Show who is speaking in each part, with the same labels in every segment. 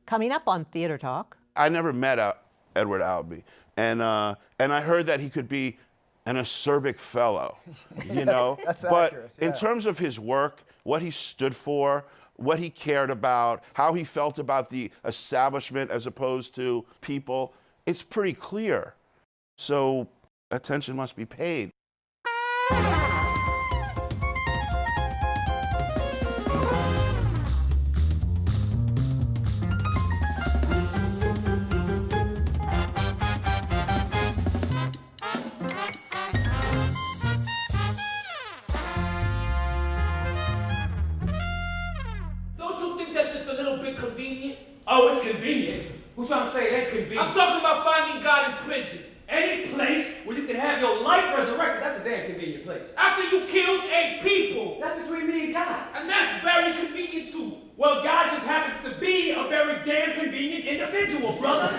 Speaker 1: Coming up on Theater Talk.
Speaker 2: I never met Edward Albee, and I heard that he could be an acerbic fellow, you know.
Speaker 3: That's
Speaker 2: but
Speaker 3: accurate,
Speaker 2: in terms of his work, what he stood for, what he cared about, how he felt about the establishment as opposed to people, it's pretty clear. So attention must be paid.
Speaker 4: Convenient?
Speaker 5: Oh, it's convenient. Who's trying to say it ain't convenient?
Speaker 4: I'm talking about finding God in prison.
Speaker 5: Any place where you can have your life resurrected, that's a damn convenient place.
Speaker 4: After you killed 8 people.
Speaker 5: That's between me and God.
Speaker 4: And that's very convenient too.
Speaker 5: Well, God just happens to be a very damn convenient individual, brother.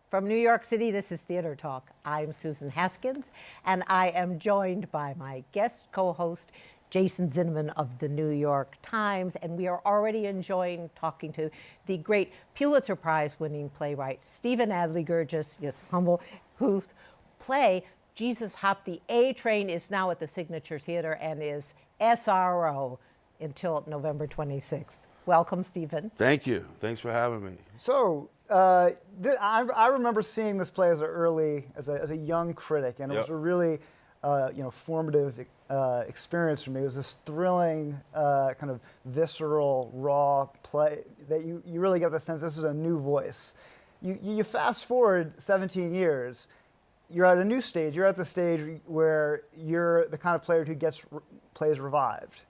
Speaker 1: From New York City, this is Theater Talk. I'm Susan Haskins, and I am joined by my guest co-host, Jason Zinoman of the New York Times, and we are already enjoying talking to the great Pulitzer Prize-winning playwright Stephen Adly Guirgis, yes, humble, whose play Jesus Hopped the A Train is now at the Signature Theater and is SRO until November 26th. Welcome, Stephen.
Speaker 2: Thank you. Thanks for having me.
Speaker 3: So, I remember seeing this play as a young critic, and it was a really formative experience for me. It was this thrilling, kind of visceral, raw play that you really get the sense this is a new voice. You fast forward 17 years, you're at a new stage. You're at the stage where you're the kind of player who gets plays revived.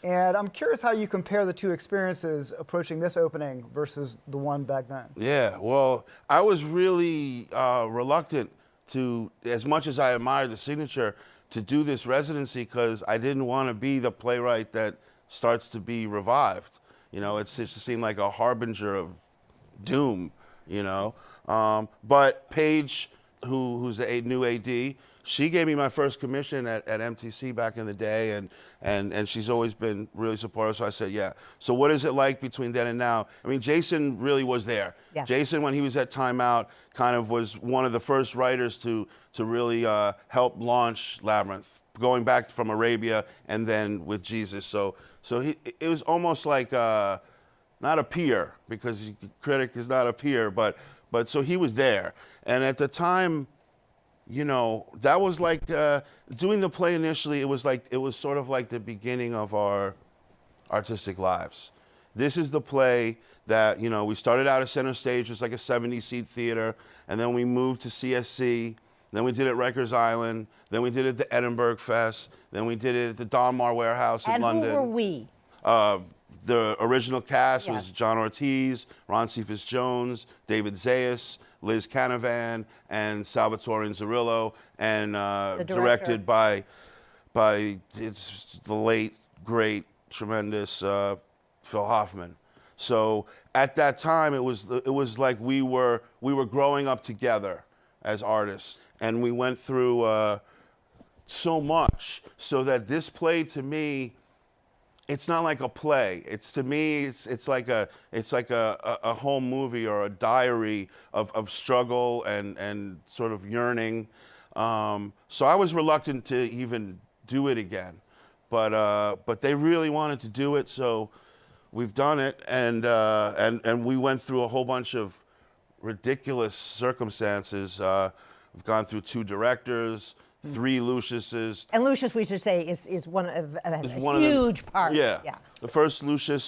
Speaker 3: And I'm curious how you compare the two experiences approaching this opening versus the one back then.
Speaker 2: Yeah, well, I was really reluctant to, as much as I admired the Signature, to do this residency because I didn't want to be the playwright that starts to be revived. You know, it just seemed like a harbinger of doom, you know. But Paige, who's the new AD, she gave me my first commission at MTC back in the day, and she's always been really supportive, so I said, yeah. So what is it like between then and now? I mean, Jason really was there.
Speaker 1: Yeah.
Speaker 2: Jason, when he was at Time Out, kind of was one of the first writers to really help launch Labyrinth, going back from Arabia and then with Jesus. So it was almost like not a peer, because critic is not a peer, but so he was there. And at the time, you know, that was like doing the play initially. It was sort of like the beginning of our artistic lives. This is the play that, you know, we started out at Center Stage, it was like a 70-seat theater, and then we moved to CSC, then we did it at Rikers Island, then we did it at the Edinburgh Fest, then we did it at the Donmar Warehouse in London.
Speaker 1: And who were we?
Speaker 2: The original cast was John Ortiz, Ron Cephas Jones, David Zayas, Liz Canavan, and Salvatore Inzerillo, and directed by it's the late, great, tremendous Phil Hoffman. So at that time, it was like we were growing up together as artists, and we went through so much, so that this play to me, it's not like a play. To me, it's like a home movie or a diary of struggle and sort of yearning. So I was reluctant to even do it again, but they really wanted to do it, so we've done it, and we went through a whole bunch of ridiculous circumstances. We've gone through 2 directors. 3 Luciuses. And
Speaker 1: Lucius, we should say, is one of a huge part.
Speaker 2: Yeah. The first Lucius.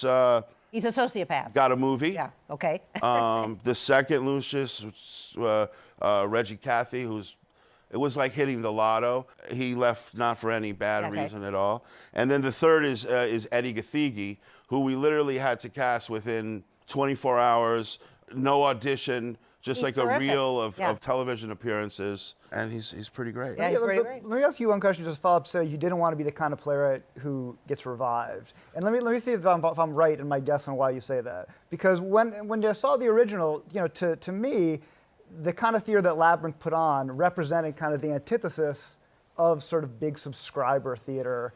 Speaker 1: He's a sociopath.
Speaker 2: Got a movie.
Speaker 1: Yeah. Okay.
Speaker 2: The second Lucius, Reggie Cathy, it was like hitting the lotto. He left not for any bad reason at all. And then the third is Eddie Gathegi, who we literally had to cast within 24 hours, no audition. Just like terrific. A reel of television appearances, and he's pretty great.
Speaker 1: Yeah, he's pretty great.
Speaker 3: Let me ask you one question, just follow up. So you didn't want to be the kind of playwright who gets revived, and let me see if I'm right in my guess on why you say that. Because when I saw the original, you know, to me, the kind of theater that Labyrinth put on represented kind of the antithesis of sort of big subscriber theater,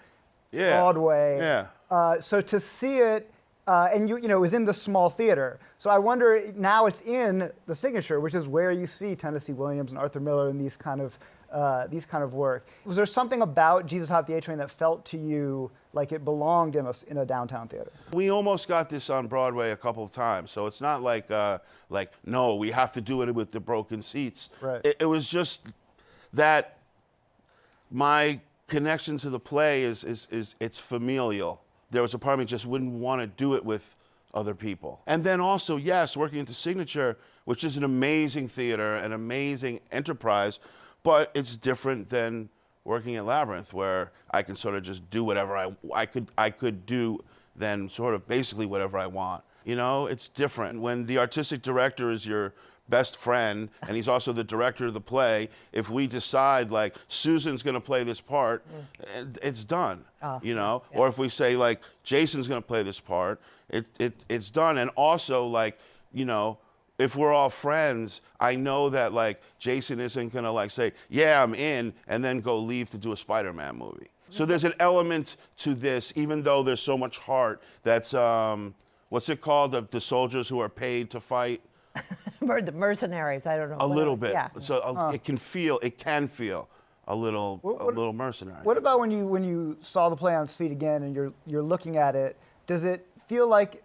Speaker 3: Broadway.
Speaker 2: Yeah.
Speaker 3: So to see it and you know, it was in the small theater. So I wonder, now it's in the Signature, which is where you see Tennessee Williams and Arthur Miller and these kind of work. Was there something about Jesus Hop the A Train that felt to you like it belonged in a downtown theater?
Speaker 2: We almost got this on Broadway a couple of times, so it's not like no, we have to do it with the broken seats.
Speaker 3: Right.
Speaker 2: It was just that my connection to the play is it's familial. There was a part of me just wouldn't want to do it with other people. And then also, yes, working at the Signature, which is an amazing theater, an amazing enterprise, but it's different than working at Labyrinth, where I can sort of just do whatever I could do then sort of basically whatever I want. You know, it's different. When the artistic director is your best friend, and he's also the director of the play, if we decide like Susan's gonna play this part, it's done, you know? Yeah. Or if we say like Jason's gonna play this part, it's done. And also like, you know, if we're all friends, I know that like Jason isn't gonna like say, yeah, I'm in, and then go leave to do a Spider-Man movie. So there's an element to this, even though there's so much heart, that's, what's it called? The soldiers who are paid to fight?
Speaker 1: The mercenaries, I don't know.
Speaker 2: A little bit.
Speaker 1: Yeah.
Speaker 2: So it can feel a little mercenary.
Speaker 3: What about when you saw the play on its feet again and you're looking at it? Does it feel like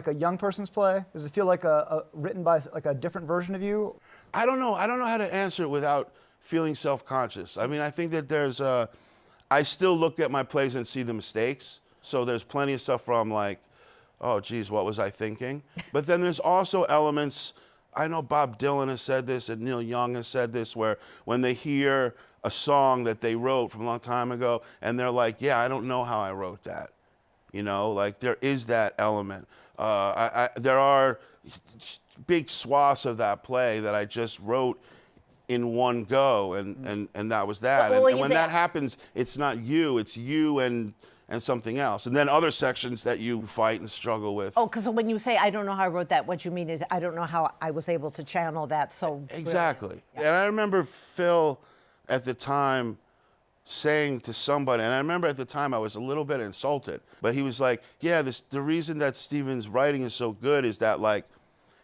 Speaker 3: a young person's play? Does it feel like written by like a different version of you?
Speaker 2: I don't know how to answer it without feeling self-conscious. I mean, I think that I still look at my plays and see the mistakes. So there's plenty of stuff where I'm like, oh, geez, what was I thinking? But then there's also elements, I know Bob Dylan has said this and Neil Young has said this, where when they hear a song that they wrote from a long time ago and they're like, yeah, I don't know how I wrote that. You know, like there is that element. There are big swaths of that play that I just wrote in one go, and that was that.
Speaker 1: Well,
Speaker 2: and when that happens, it's not you, it's you and something else. And then other sections that you fight and struggle with.
Speaker 1: Oh, because when you say, I don't know how I wrote that, what you mean is, I don't know how I was able to channel that so
Speaker 2: Exactly.
Speaker 1: Yeah.
Speaker 2: And I remember Phil at the time saying to somebody, and I remember at the time I was a little bit insulted, but he was like, yeah, the reason that Stephen's writing is so good is that like,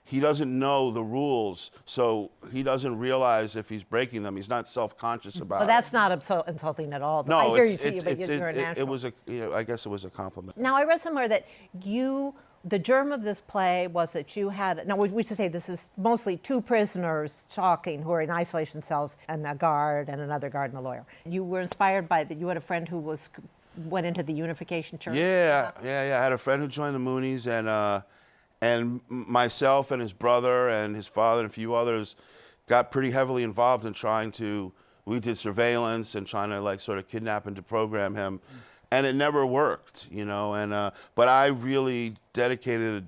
Speaker 2: he doesn't know the rules, so he doesn't realize if he's breaking them. He's not self-conscious about
Speaker 1: Well,
Speaker 2: it.
Speaker 1: that's not insulting at all.
Speaker 2: No,
Speaker 1: I hear you, but you're a natural.
Speaker 2: it was I guess it was a compliment.
Speaker 1: Now, I read somewhere that the germ of this play was that you had, now we should say this is mostly two prisoners talking who are in isolation cells, and a guard and another guard and a lawyer. You were inspired by that. You had a friend who went into the Unification Church.
Speaker 2: Yeah. I had a friend who joined the Moonies, and myself and his brother and his father and a few others got pretty heavily involved in we did surveillance and trying to like sort of kidnap and deprogram him. And it never worked, you know, but I really dedicated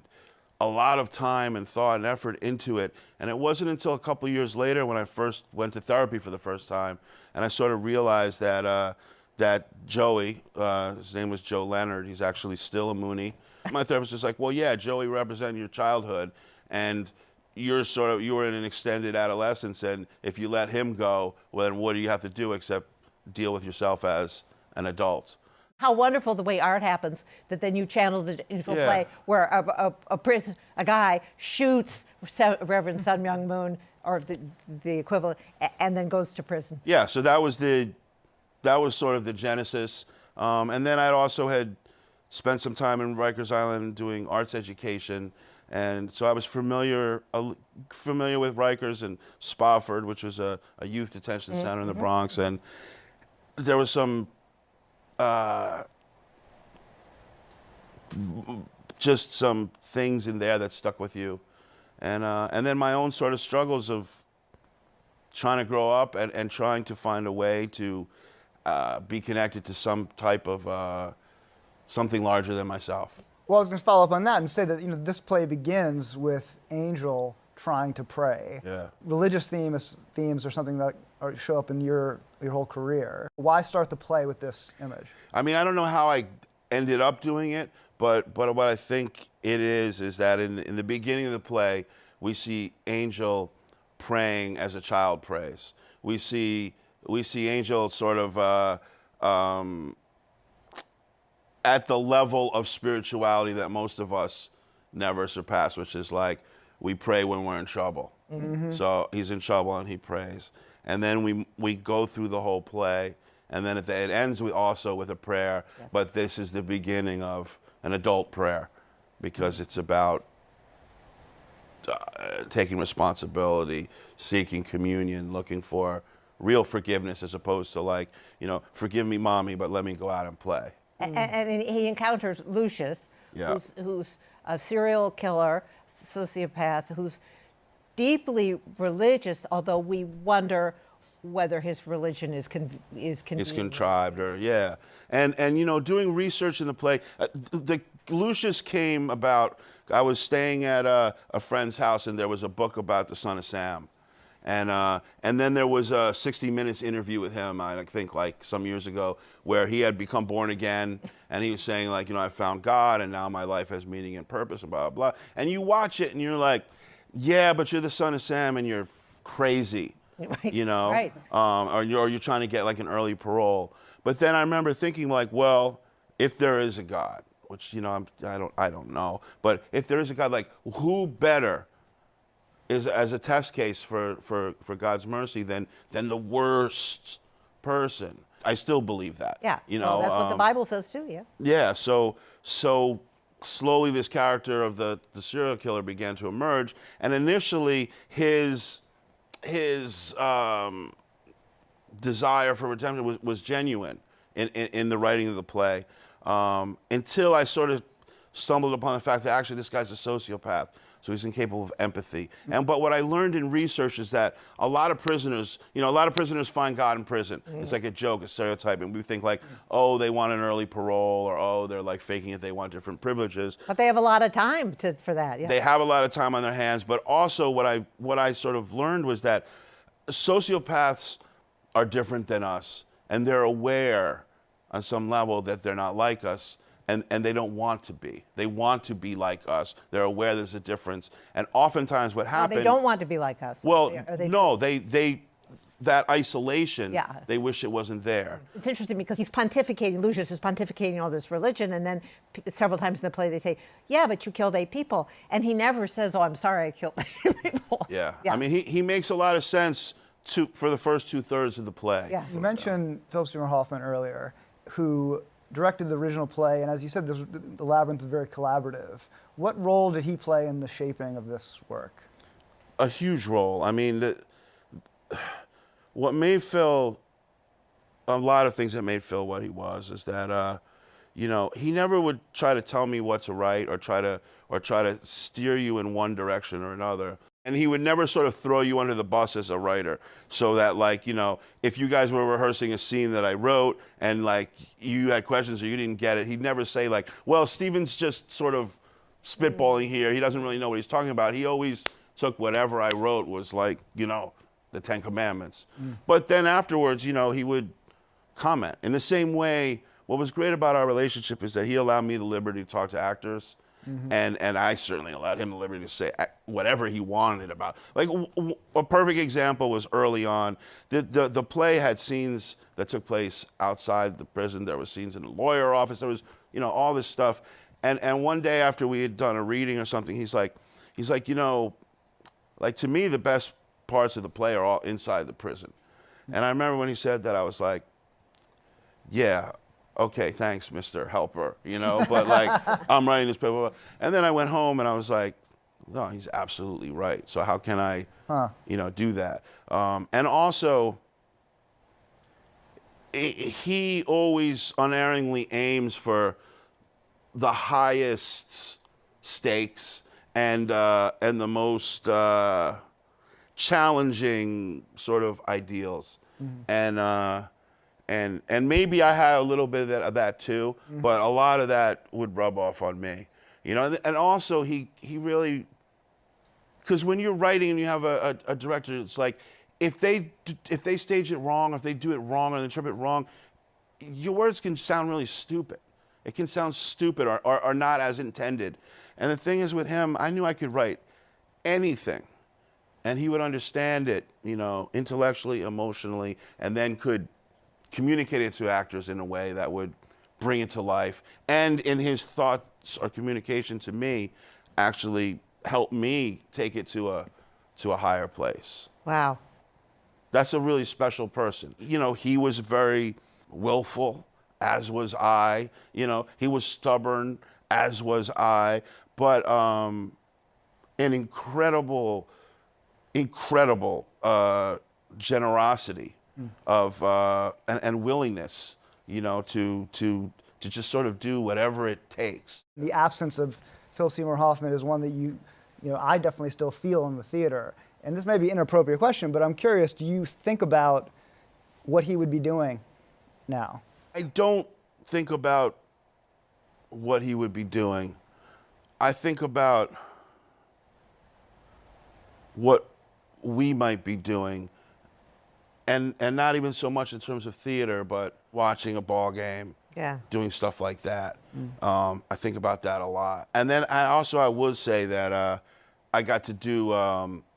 Speaker 2: a lot of time and thought and effort into it. And it wasn't until a couple of years later when I first went to therapy for the first time, and I sort of realized that Joey, his name was Joe Leonard, he's actually still a Moonie. My therapist was like, well, yeah, Joey represented your childhood, and you were in an extended adolescence, and if you let him go, well, then what do you have to do except deal with yourself as an adult?
Speaker 1: How wonderful the way art happens, that then you channeled it into a play where a guy shoots Reverend Sun Myung Moon, or the equivalent, and then goes to prison.
Speaker 2: Yeah, so that was sort of the genesis. And then I also had spent some time in Rikers Island doing arts education, and so I was familiar with Rikers and Spofford, which was a youth detention center in the Bronx, and there was some just some things in there that stuck with you, and then my own sort of struggles of trying to grow up and trying to find a way to be connected to some type of something larger than myself.
Speaker 3: Well, I was going to follow up on that and say that this play begins with Angel trying to pray.
Speaker 2: Yeah.
Speaker 3: Religious themes are something that show up in your whole career. Why start the play with this image?
Speaker 2: I mean, I don't know how I ended up doing it, but what I think it is that in the beginning of the play, we see Angel praying as a child prays. We see Angel sort of at the level of spirituality that most of us never surpass, which is like we pray when we're in trouble. So he's in trouble and he prays. And then we go through the whole play, and then it ends also with a prayer, but this is the beginning of an adult prayer, because it's about taking responsibility, seeking communion, looking for real forgiveness, as opposed to like, forgive me, mommy, but let me go out and play.
Speaker 1: And he encounters Lucius, who's a serial killer, sociopath, who's deeply religious, although we wonder whether his religion is
Speaker 2: contrived, or and doing research in the play, the Lucius came about. I was staying at a friend's house, and there was a book about the son of Sam, and then there was a 60 Minutes interview with him, I think like some years ago, where he had become born again, and he was saying like, I found God, and now my life has meaning and purpose, and blah blah blah. And you watch it, and you're like, yeah, but you're the son of Sam, and you're crazy.
Speaker 1: Right.
Speaker 2: Or you're trying to get like an early parole. But then I remember thinking like, well, if there is a God, which I don't know, but if there is a God, like who better is as a test case for God's mercy than the worst person? I still believe that.
Speaker 1: Yeah. Well, that's what the Bible says too. Yeah.
Speaker 2: Yeah. So slowly this character of the serial killer began to emerge, and initially his desire for redemption was genuine in the writing of the play, until I sort of stumbled upon the fact that actually this guy's a sociopath, so he's incapable of empathy. But what I learned in research is that a lot of prisoners find God in prison. It's like a joke, a stereotype, and we think like, oh, they want an early parole, or oh, they're like faking it, they want different privileges.
Speaker 1: But they have a lot of time for that. Yeah.
Speaker 2: They have a lot of time on their hands, but also what I sort of learned was that sociopaths are different than us, and they're aware on some level that they're not like us. And they don't want to be. They want to be like us. They're aware there's a difference. And oftentimes what happens...
Speaker 1: They don't want to be like us.
Speaker 2: Well, no, that isolation, they wish it wasn't there.
Speaker 1: It's interesting because he's pontificating, Lucius is pontificating all this religion, and then several times in the play they say, yeah, but you killed 8 people. And he never says, oh, I'm sorry I killed 8 people.
Speaker 2: Yeah. I mean, he makes a lot of sense for the first 2/3 of the play.
Speaker 1: Yeah.
Speaker 3: You mentioned Philip Seymour Hoffman earlier, who directed the original play, and as you said, the Labyrinth is very collaborative. What role did he play in the shaping of this work?
Speaker 2: A huge role. I mean, what made Phil, a lot of things that made Phil what he was, is that he never would try to tell me what to write or try to steer you in one direction or another. And he would never sort of throw you under the bus as a writer, so that like, if you guys were rehearsing a scene that I wrote and like you had questions or you didn't get it, he'd never say like, well, Steven's just sort of spitballing here. He doesn't really know what he's talking about. He always took whatever I wrote was like, the 10 Commandments. But then afterwards, he would comment. In the same way, what was great about our relationship is that he allowed me the liberty to talk to actors. And I certainly allowed him the liberty to say whatever he wanted about. Like a perfect example was early on. The play had scenes that took place outside the prison. There were scenes in the lawyer office. There was all this stuff. And one day after we had done a reading or something, he's like like to me the best parts of the play are all inside the prison. And I remember when he said that, I was like, yeah. Okay, thanks, Mr. Helper, but like, I'm writing this paper. And then I went home and I was like, no, he's absolutely right. So how can I, do that? And also, he always unerringly aims for the highest stakes and the most challenging sort of ideals. And maybe I had a little bit of that too, but a lot of that would rub off on me, And also he really, because when you're writing and you have a director, it's like if they stage it wrong, if they do it wrong or they interpret it wrong, your words can sound really stupid. It can sound stupid or not as intended. And the thing is with him, I knew I could write anything, and he would understand it, intellectually, emotionally, and then could communicate it to actors in a way that would bring it to life. And in his thoughts or communication to me, actually helped me take it to a higher place.
Speaker 1: Wow.
Speaker 2: That's a really special person. You know, he was very willful, as was I. You know, he was stubborn, as was I. But an incredible generosity of and willingness, you know, to just sort of do whatever it takes.
Speaker 3: The absence of Phil Seymour Hoffman is one that you know, I definitely still feel in the theater. And this may be an inappropriate question, but I'm curious, do you think about what he would be doing now?
Speaker 2: I don't think about what he would be doing. I think about what we might be doing, and not even so much in terms of theater, but watching a ball game, doing stuff like that. I think about that a lot. And then I would say that I got to do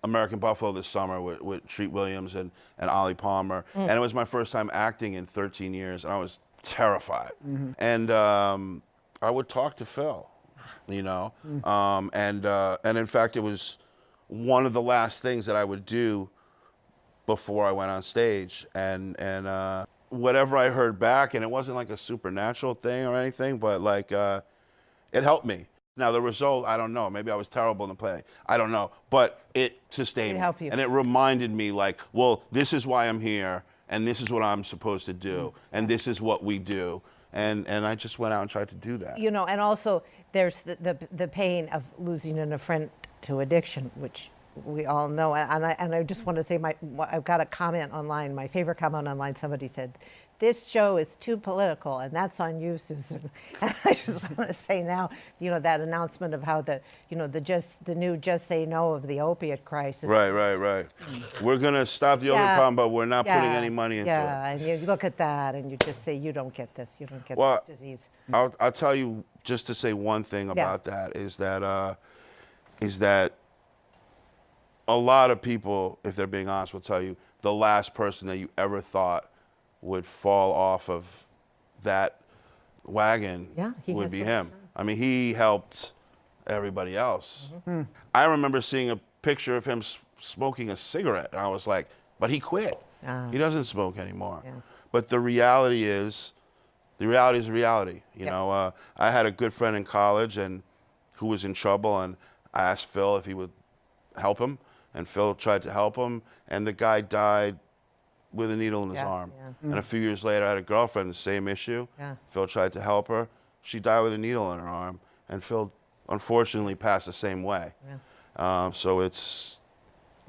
Speaker 2: American Buffalo this summer with Treat Williams and Ollie Palmer, and it was my first time acting in 13 years, and I was terrified. And I would talk to Phil, you know, and in fact, it was one of the last things that I would do before I went on stage, and whatever I heard back, and it wasn't like a supernatural thing or anything, but like it helped me. Now the result, I don't know. Maybe I was terrible in the play. I don't know, but it sustained me, and it reminded me, like, well, this is why I'm here, and this is what I'm supposed to do, and this is what we do, and I just went out and tried to do that.
Speaker 1: You know, and also there's the pain of losing a friend to addiction, which we all know. And I just want to say, I've got a comment online, my favorite comment online. Somebody said, "This show is too political," and that's on you, Susan. And I just want to say now, you know, that announcement of how the new Just Say No of the opiate crisis.
Speaker 2: Right. We're gonna stop the opiate problem, but we're not putting any money into it.
Speaker 1: Yeah, and you look at that and you just say, you don't get this. You don't get this disease.
Speaker 2: I'll tell you, just to say one thing about that, is that a lot of people, if they're being honest, will tell you the last person that you ever thought would fall off of that wagon would be him. I mean, he helped everybody else. I remember seeing a picture of him smoking a cigarette, and I was like, but he quit. He doesn't smoke anymore. But the reality is reality. You know, I had a good friend in college and who was in trouble, and I asked Phil if he would help him, and Phil tried to help him, and the guy died with a needle in his arm. And a few years later, I had a girlfriend, the same issue. Phil tried to help her. She died with a needle in her arm, and Phil unfortunately passed the same way. So it's,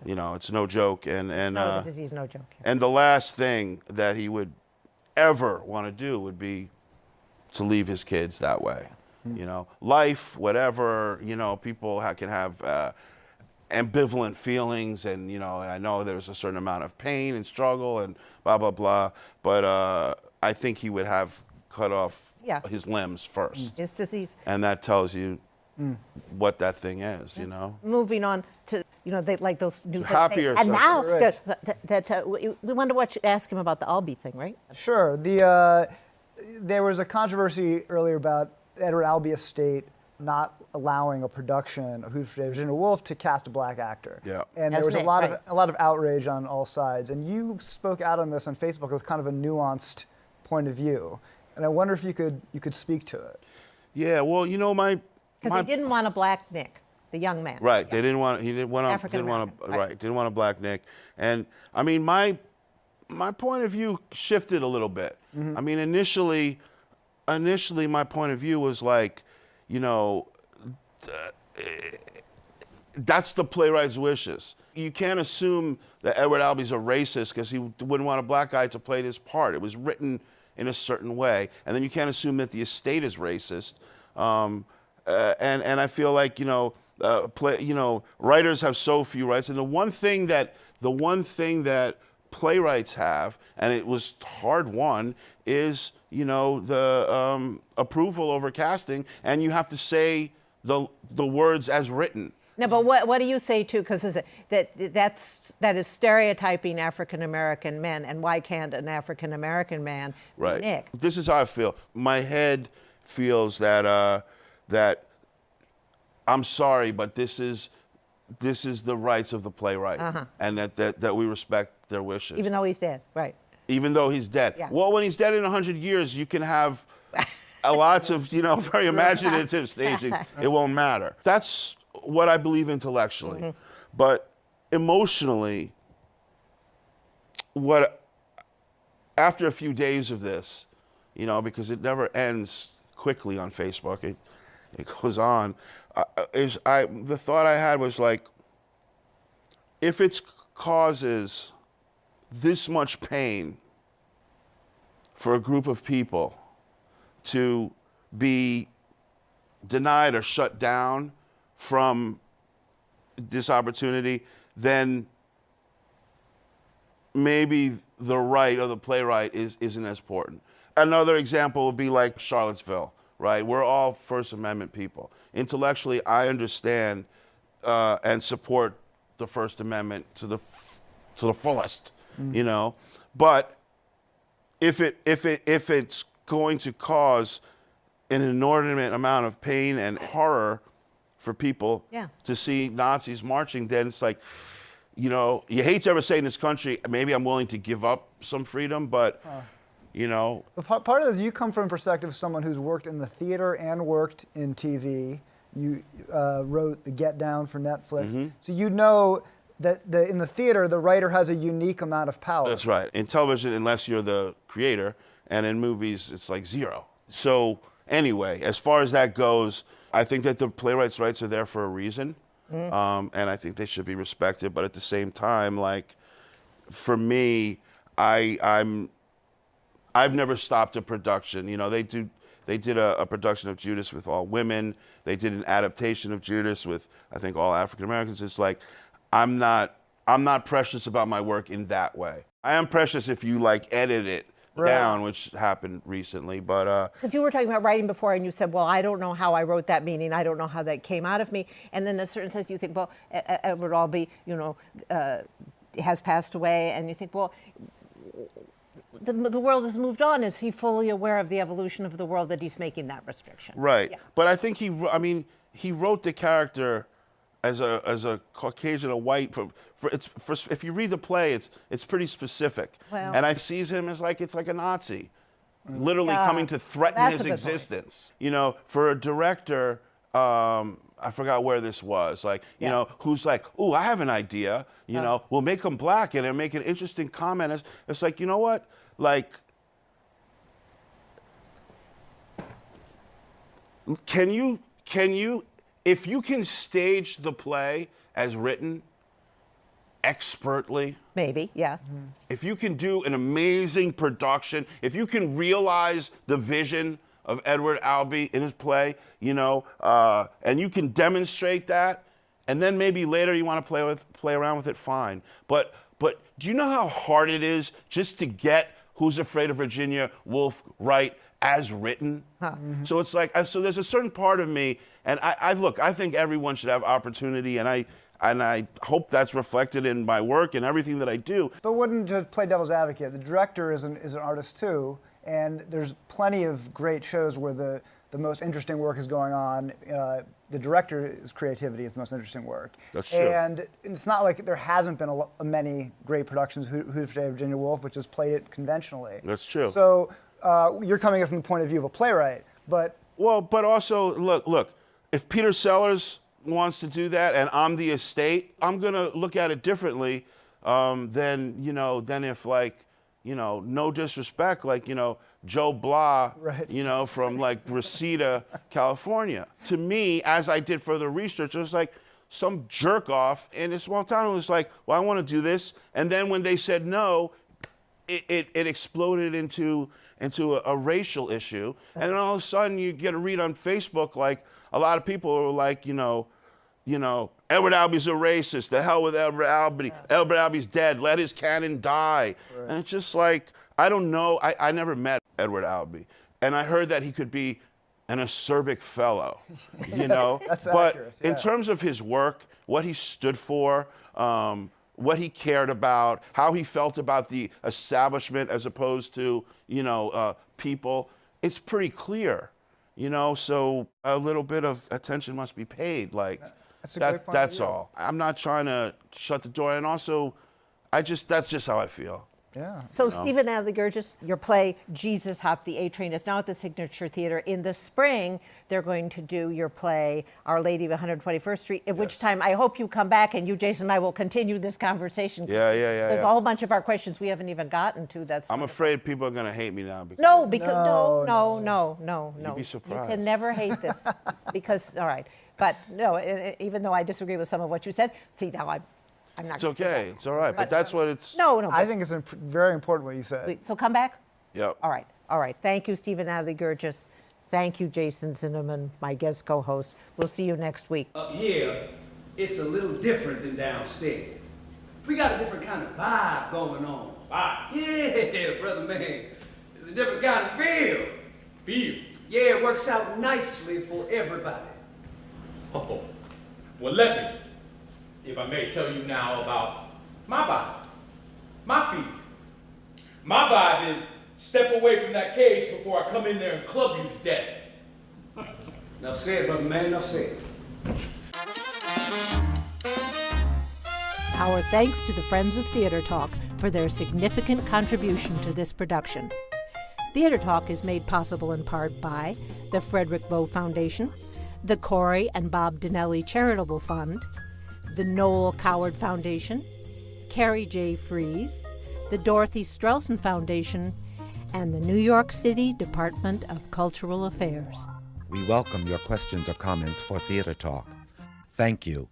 Speaker 2: you know, it's no joke. And
Speaker 1: the disease, no joke.
Speaker 2: And the last thing that he would ever want to do would be to leave his kids that way. You know, life, whatever, you know, people can have ambivalent feelings, and, you know, I know there's a certain amount of pain and struggle and blah, blah, blah, but I think he would have cut off his limbs first.
Speaker 1: His disease.
Speaker 2: And that tells you what that thing is, you know?
Speaker 1: Moving on to, you know, they like those news.
Speaker 2: Happier
Speaker 1: and now,
Speaker 3: right.
Speaker 1: we wanted to ask him about the Albee thing, right?
Speaker 3: Sure. There was a controversy earlier about Edward Albee estate not allowing a production of Who Framed Virginia Woolf to cast a black actor. And there was a lot of outrage on all sides. And you spoke out on this on Facebook with kind of a nuanced point of view. And I wonder if you could speak to it.
Speaker 2: Yeah, well, you know,
Speaker 1: because he didn't want a black Nick, the young man.
Speaker 2: Right. They didn't want. He didn't want a black Nick. And I mean, my point of view shifted a little bit. I mean, initially, my point of view was like, you know, that's the playwright's wishes. You can't assume that Edward Albee's a racist because he wouldn't want a black guy to play this part. It was written in a certain way, and then you can't assume that the estate is racist. And I feel like, you know, writers have so few rights, and the one thing that playwrights have, and it was hard won, is, you know, the approval over casting, and you have to say the words as written,
Speaker 1: No, but what do you say too? Because that is stereotyping African American men, and why can't an African American man be Nick?
Speaker 2: This is how I feel. My head feels that that I'm sorry, but this is the rights of the playwright, and that we respect their wishes.
Speaker 1: Even though he's dead, right?
Speaker 2: Even though he's dead.
Speaker 1: Yeah.
Speaker 2: Well, when he's dead in 100 years, you can have lots of very imaginative stagings. It won't matter. That's what I believe intellectually, but emotionally, after a few days of this, because it never ends quickly on Facebook, it goes on. The thought I had was like, if it causes this much pain for a group of people to be denied or shut down from this opportunity, then maybe the right of the playwright isn't as important. Another example would be like Charlottesville, right? We're all First Amendment people. Intellectually, I understand and support the First Amendment to the fullest, But if it's going to cause an inordinate amount of pain and horror for people to see Nazis marching, then it's like, you hate to ever say in this country, maybe I'm willing to give up some freedom, but,
Speaker 3: Part of this, you come from a perspective of someone who's worked in the theater and worked in TV. You wrote The Get Down for Netflix. So you know that in the theater, the writer has a unique amount of power.
Speaker 2: That's right. In television, unless you're the creator, and in movies, it's like zero. So anyway, as far as that goes, I think that the playwright's rights are there for a reason, and I think they should be respected. But at the same time, like, for me, I've never stopped a production. They did a production of Judas with all women. They did an adaptation of Judas with, I think, all African Americans. It's like, I'm not precious about my work in that way. I am precious if you edit it down, which happened recently, but
Speaker 1: because you were talking about writing before, and you said, well, I don't know how I wrote that, meaning I don't know how that came out of me. And then in a certain sense, you think, well, Edward Albee, has passed away, and you think, well, the world has moved on. Is he fully aware of the evolution of the world that he's making that restriction?
Speaker 2: Right.
Speaker 1: Yeah.
Speaker 2: But I think he wrote the character as a Caucasian, a white. If you read the play, it's pretty specific.
Speaker 1: Well,
Speaker 2: and I sees him as it's like a Nazi, literally coming to threaten his existence. For a director, I forgot where this was. Who's like, ooh, I have an idea. We'll make him black and make an interesting comment. It's like, you know what? Can you, if you can stage the play as written expertly,
Speaker 1: maybe, yeah.
Speaker 2: if you can do an amazing production, if you can realize the vision of Edward Albee in his play, and you can demonstrate that, and then maybe later you want to play around with it, fine. But do you know how hard it is just to get Who's Afraid of Virginia Woolf right as written? So it's like, so there's a certain part of me, and I think everyone should have opportunity, and I hope that's reflected in my work and everything that I do.
Speaker 3: But wouldn't just play devil's advocate, the director is an artist too, and there's plenty of great shows where the most interesting work is going on. The director's creativity is the most interesting work.
Speaker 2: That's true.
Speaker 3: And it's not like there hasn't been many great productions, Who's Afraid of Virginia Woolf, which has played it conventionally.
Speaker 2: That's true.
Speaker 3: So you're coming in from the point of view of a playwright, but... Well,
Speaker 2: but also, look, if Peter Sellers wants to do that and I'm the estate, I'm gonna look at it differently than if no disrespect, Joe Blah,
Speaker 3: right.
Speaker 2: From Reseda, California. To me, as I did further research, it was like some jerk off in a small town who was like, well, I want to do this. And then when they said no, it exploded into a racial issue. And then all of a sudden you get a read on Facebook, a lot of people are like, Edward Albee's a racist. The hell with Edward Albee. Yeah. Edward Albee's dead. Let his canon die. Right. And it's just I don't know. I never met Edward Albee. And I heard that he could be an acerbic fellow, you know?
Speaker 3: That's
Speaker 2: but
Speaker 3: accurate,
Speaker 2: in
Speaker 3: yeah.
Speaker 2: terms of his work, what he stood for, what he cared about, how he felt about the establishment as opposed to, you know, people, it's pretty clear, you know? So a little bit of attention must be paid. Like,
Speaker 3: That's a great point of
Speaker 2: that's
Speaker 3: view.
Speaker 2: all. I'm not trying to shut the door, and also, that's just how I feel.
Speaker 3: Yeah.
Speaker 1: So Stephen Adly Guirgis, your play Jesus Hop the A Train is now at the Signature Theater. In the spring, they're going to do your play Our Lady of 121st Street, at which time I hope you come back and you, Jason, and I will continue this conversation.
Speaker 2: Yeah.
Speaker 1: There's a whole bunch of our questions we haven't even gotten to.
Speaker 2: I'm afraid people are going to hate me now. Because
Speaker 1: No, because no.
Speaker 2: You'd be surprised.
Speaker 1: You can never hate this because, all right. But no, even though I disagree with some of what you said, see, now I'm not.
Speaker 2: It's okay. It's all right. But that's what it's.
Speaker 1: No.
Speaker 3: I think it's very important what you said.
Speaker 1: So come back?
Speaker 2: Yep.
Speaker 1: All right. Thank you, Stephen Adly Guirgis. Thank you, Jason Zinoman, my guest co-host. We'll see you next week.
Speaker 5: Up here, it's a little different than downstairs. We got a different kind of vibe going on. Vibe? Yeah, brother man. It's a different kind of feel.
Speaker 4: Feel.
Speaker 5: Yeah, it works out nicely for everybody.
Speaker 4: Oh, well, let me, if I may, tell you now about my vibe, my feel. My vibe is step away from that cage before I come in there and club you to death.
Speaker 5: Enough said, brother man, enough said.
Speaker 1: Our thanks to the Friends of Theater Talk for their significant contribution to this production. Theater Talk is made possible in part by the Frederick Lowe Foundation, the Corey and Bob Dinelli Charitable Fund, the Noel Coward Foundation, Carrie J. Fries, the Dorothy Strelson Foundation, and the New York City Department of Cultural Affairs.
Speaker 6: We welcome your questions or comments for Theater Talk. Thank you,